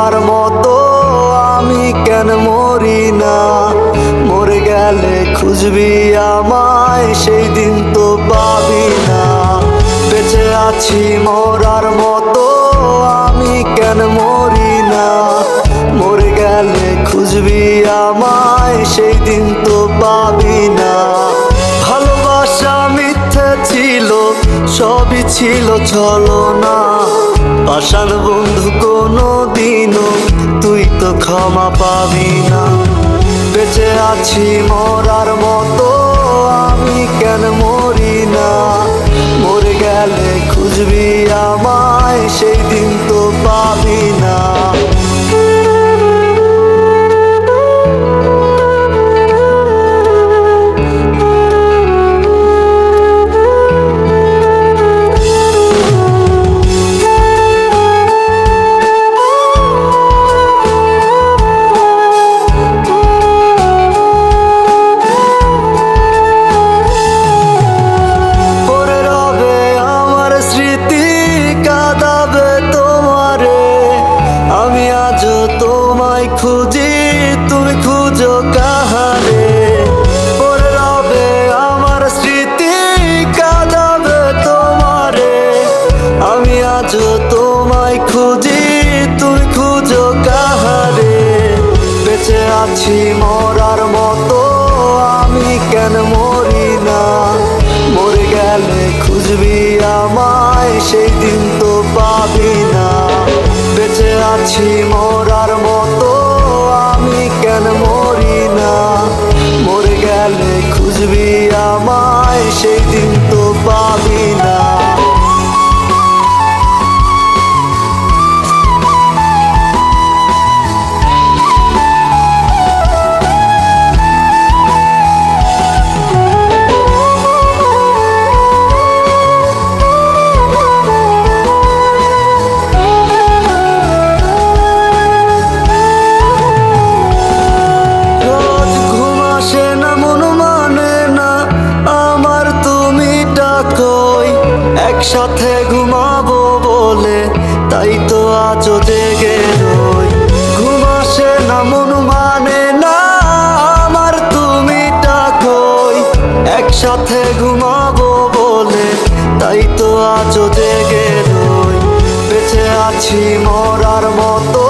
মরার মতো আমি কেন মরি না? মরে গেলে খুঁজবি আমায়, সেই দিন তো পাবি না। বেঁচে আছি মরার মতো আমি কেন মরি না? মরে গেলে খুঁজবি আমায়, সেই দিন তো পাবি না। ভালোবাসা মিথ্যে ছিল, সবই ছিল ছলনা। পাষাণ বন্ধু কোনো দিনও তুই তো ক্ষমা পাবি না। বেঁচে আছি মরার মতো আমি কেন মরি না? মরে গেলে খুঁজবি আমায়, সেই দিন তো পাবি না। খুঁজি তুমি খুঁজো কাহারে? পড়ে রবে আমার স্মৃতি, কাঁদাবে তোমারে। আমি আজও তোমায় খুঁজি, তুমি খুঁজো কাহারে? বেঁচে আছি মরার মতো আমি কেন মরি না? মরে গেলে খুঁজবি আমায়, সেই দিন তো পাবি না। বেঁচে আছি মরার মতো আমি কেন মরি না? মরে গেলে খুঁজবি আমায়, সেই দিন তো পাবি না। একসাথে ঘুমাবো বলে তাই তো আজও জেগে রই। ঘুম আসে না, মন মানে না আমার, তুমি ডাকোই। একসাথে ঘুমাবো বলে তাই তো আজও জেগে রই। বেঁচে আছি মরার মতো